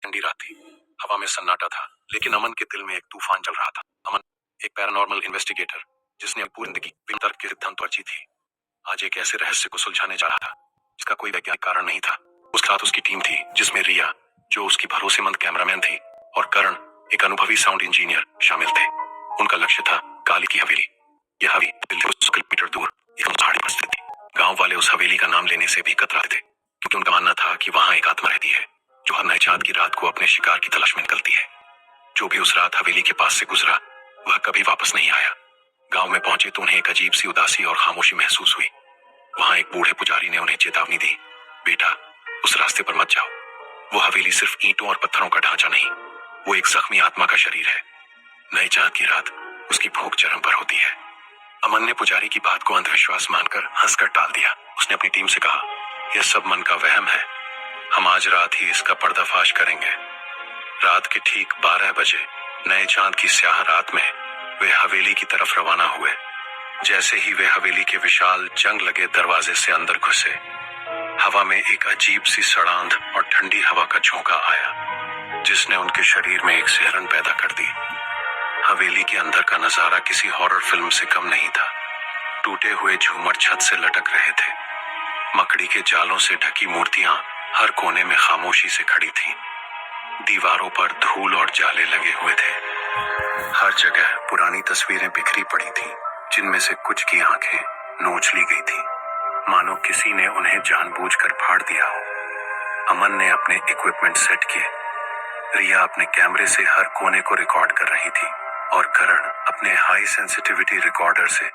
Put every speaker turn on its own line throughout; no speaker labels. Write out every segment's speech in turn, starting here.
ठंडी रात थी। हवा में सन्नाटा था, लेकिन अमन के दिल में एक तूफान चल रहा था। अमन एक पैरानॉर्मल इन्वेस्टिगेटर जिसने पूरी जिंदगी बिना तर्क के सिद्धांत पर जी थी, आज एक ऐसे रहस्य को सुलझाने जा रहा था जिसका कोई वैज्ञानिक कारण नहीं था। उस रात उसकी टीम थी, जिसमें रिया, जो उसकी भरोसेमंद कैमरामैन थी, और करण, एक अनुभवी साउंड इंजीनियर, शामिल थे। उनका लक्ष्य था काली की हवेली। यह हवेली दिल्ली से 100 किलोमीटर दूर एक पहाड़ी पर स्थित थी। गांव वाले उस हवेली का नाम लेने से भी कतराते थे, क्योंकि उनका मानना था कि वहां एक आत्मा रहती है जो हर नए चांद की रात को अपने शिकार की तलाश में निकलती है। जो भी उस रात हवेली के पास से गुजरा, वह कभी वापस नहीं आया। गांव में पहुंचे तो उन्हें एक अजीब सी उदासी और खामोशी महसूस हुई। वहां एक बूढ़े पुजारी ने उन्हें चेतावनी दी, बेटा, उस रास्ते पर मत जाओ। वो हवेली सिर्फ ईंटों और पत्थरों का ढांचा नहीं, वो एक जख्मी आत्मा का शरीर है। नए चांद की रात उसकी भूख चरम पर होती है। अमन ने पुजारी की बात को अंधविश्वास मानकर हंसकर टाल दिया। उसने अपनी टीम से कहा, यह सब मन का वहम है, हम आज रात ही इसका पर्दाफाश करेंगे। रात के ठीक 12 बजे नए चांद की स्याह रात में वे हवेली की तरफ रवाना हुए। जैसे ही वे हवेली के विशाल जंग लगे दरवाजे से अंदर घुसे, हवा में एक अजीब सी सड़ांध और ठंडी हवा का झोंका आया, जिसने उनके शरीर में एक सिहरन पैदा कर दी। हवेली के अंदर का नजारा किसी हॉरर फिल्म से कम नहीं था। टूटे हुए झूमर छत से लटक रहे थे। मकड़ी के जालों से ढकी मूर्तियां हर कोने में खामोशी से खड़ी थीं। दीवारों पर धूल और जाले लगे हुए थे। हर जगह पुरानी तस्वीरें बिखरी पड़ी थीं, जिनमें से कुछ की आंखें नोच ली गई थीं, मानो किसी ने उन्हें जानबूझकर फाड़ दिया हो। अमन ने अपने इक्विपमेंट सेट किए। रिया अपने कैमरे से हर कोने को रिकॉर्ड कर रही थी, और करण अपने हाई सेंसिटिविटी रिकॉर्डर से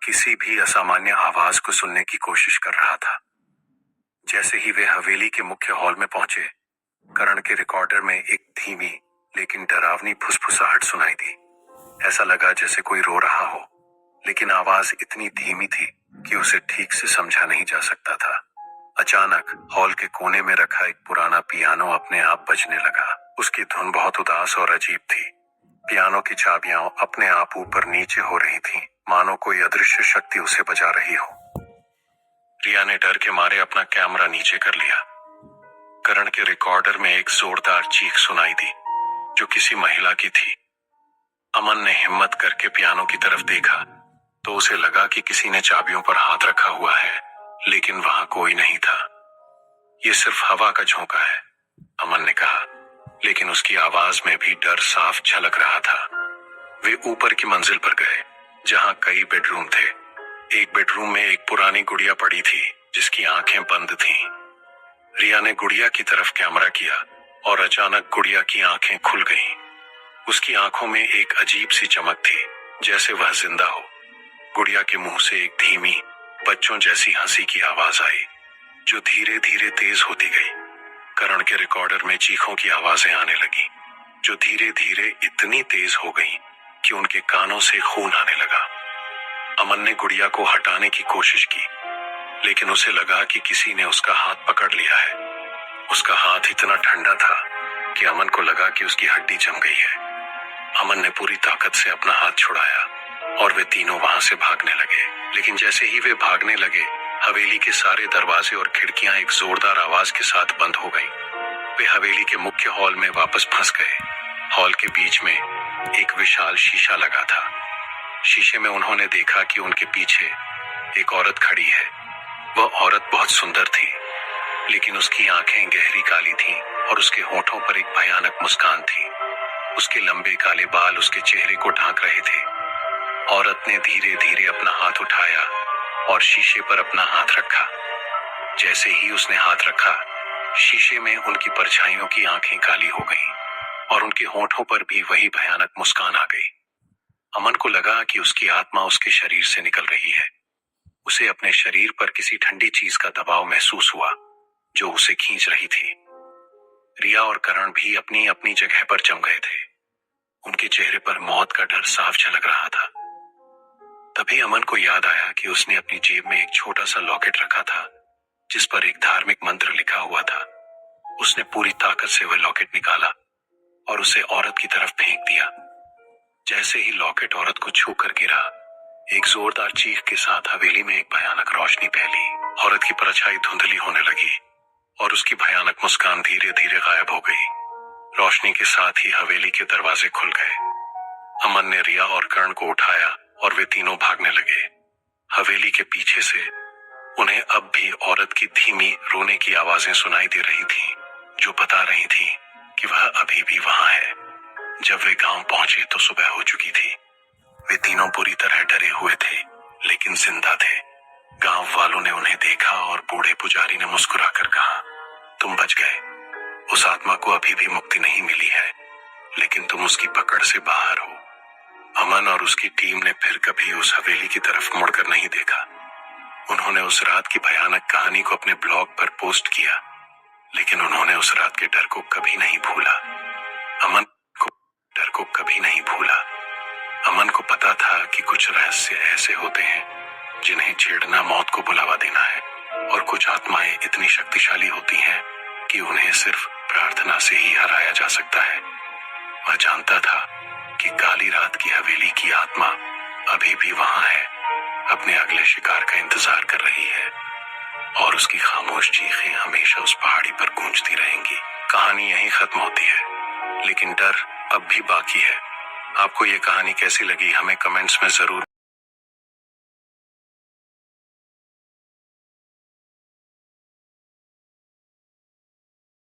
किसी भी असामान्य आवाज को सुनने की कोशिश कर रहा था। जैसे ही वे हवेली के मुख्य हॉल में पहुंचे, करण के रिकॉर्डर में एक धीमी लेकिन डरावनी फुसफुसाहट सुनाई दी। ऐसा लगा जैसे कोई रो रहा हो, लेकिन आवाज इतनी धीमी थी कि उसे ठीक से समझा नहीं जा सकता था। अचानक हॉल के कोने में रखा एक पुराना पियानो अपने आप बजने लगा। उसकी धुन बहुत उदास और अजीब थी। पियानो की चाबियां अपने आप ऊपर नीचे हो रही थीं, मानो कोई अदृश्य शक्ति उसे बजा रही हो। रिया ने डर के मारे अपना कैमरा नीचे कर लिया। करण के रिकॉर्डर में एक जोरदार चीख सुनाई दी, जो किसी महिला की थी। अमन ने हिम्मत करके पियानो की तरफ देखा तो उसे लगा कि किसी ने चाबियों पर हाथ रखा हुआ है, लेकिन वहां कोई नहीं था। ये सिर्फ हवा का झोंका है, अमन ने कहा, लेकिन उसकी आवाज में भी डर साफ झलक रहा था। वे ऊपर की मंजिल पर गए, जहां कई बेडरूम थे। एक बेडरूम में एक पुरानी गुड़िया पड़ी थी, जिसकी आंखें बंद थीं। रिया ने गुड़िया की तरफ कैमरा किया और अचानक गुड़िया की आंखें खुल गईं। उसकी आंखों में एक अजीब सी चमक थी, जैसे वह जिंदा हो। गुड़िया के मुंह से एक धीमी, बच्चों जैसी हंसी की आवाज आई, जो धीरे धीरे तेज होती गई। करण के रिकॉर्डर में चीखों की आवाजें आने लगी, जो धीरे धीरे इतनी तेज हो गईं कि उनके कानों से खून आने लगा। अमन ने गुड़िया को हटाने की कोशिश की, लेकिन उसे लगा कि किसी ने उसका हाथ पकड़ लिया है। उसका हाथ इतना ठंडा था कि अमन को लगा कि उसकी हड्डी जम गई है। अमन ने पूरी ताकत से अपना हाथ छुड़ाया और वे तीनों वहां से भागने लगे। लेकिन जैसे ही वे भागने लगे, हवेली के सारे दरवाजे और खिड़कियां एक जोरदार आवाज के साथ बंद हो गईं। वे हवेली के मुख्य हॉल में वापस फंस गए। हॉल के बीच में एक विशाल शीशा लगा था। शीशे में उन्होंने देखा कि उनके पीछे एक औरत खड़ी है। वह औरत बहुत सुंदर थी, लेकिन उसकी आंखें गहरी काली थीं और उसके होठों पर एक भयानक मुस्कान थी। उसके लंबे काले बाल उसके चेहरे को ढांक रहे थे। औरत ने धीरे धीरे अपना हाथ उठाया और शीशे पर अपना हाथ रखा। जैसे ही उसने हाथ रखा, शीशे में उनकी परछाइयों की आंखें काली हो गईं और उनके होठों पर भी वही भयानक मुस्कान आ गई। अमन को लगा कि उसकी आत्मा उसके शरीर से निकल रही है। उसे अपने शरीर पर किसी ठंडी चीज का दबाव महसूस हुआ, जो उसे खींच रही थी। रिया और करण भी अपनी अपनी जगह पर जम गए थे। उनके चेहरे पर मौत का डर साफ झलक रहा था। तभी अमन को याद आया कि उसने अपनी जेब में एक छोटा सा लॉकेट रखा था, जिस पर एक धार्मिक मंत्र लिखा हुआ था। उसने पूरी ताकत से वह लॉकेट निकाला और उसे औरत की तरफ फेंक दिया। जैसे ही लॉकेट औरत को छू कर गिरा, एक जोरदार चीख के साथ हवेली में एक भयानक रोशनी फैली। औरत की परछाई धुंधली होने लगी और उसकी भयानक मुस्कान धीरे धीरे गायब हो गई। रोशनी के साथ ही हवेली के दरवाजे खुल गए। अमन ने रिया और कर्ण को उठाया और वे तीनों भागने लगे। हवेली के पीछे से उन्हें अब भी औरत की धीमी रोने की आवाजें सुनाई दे रही थीं, जो बता रही थी कि वह अभी भी वहां है। जब वे गांव पहुंचे तो सुबह हो चुकी थी। वे तीनों बुरी तरह डरे हुए थे, लेकिन जिंदा थे। गांव वालों ने उन्हें देखा और बूढ़े पुजारी ने मुस्कुराकर कहा, तुम बच गए। उस आत्मा को अभी भी मुक्ति नहीं मिली है, लेकिन तुम उसकी पकड़ से बाहर हो। अमन और उसकी टीम ने फिर कभी उस हवेली की तरफ मुड़कर नहीं देखा। उन्होंने उस रात की भयानक कहानी को अपने ब्लॉग पर पोस्ट किया, लेकिन उन्होंने उस रात के डर को कभी नहीं भूला। अमन को डर को कभी नहीं भूला। अमन को पता था कि कुछ रहस्य ऐसे होते हैं जिन्हें छेड़ना मौत को बुलावा देना है, और कुछ आत्माएं इतनी शक्तिशाली होती हैं कि उन्हें सिर्फ प्रार्थना से ही हराया जा सकता है। वह जानता था कि काली रात की हवेली की आत्मा अभी भी वहां है, अपने अगले शिकार का इंतजार कर रही है, और उसकी खामोश चीखें हमेशा उस पहाड़ी पर गूंजती रहेंगी। कहानी यहीं खत्म होती है, लेकिन डर अब भी बाकी है। आपको ये कहानी कैसी लगी हमें कमेंट्स में जरूर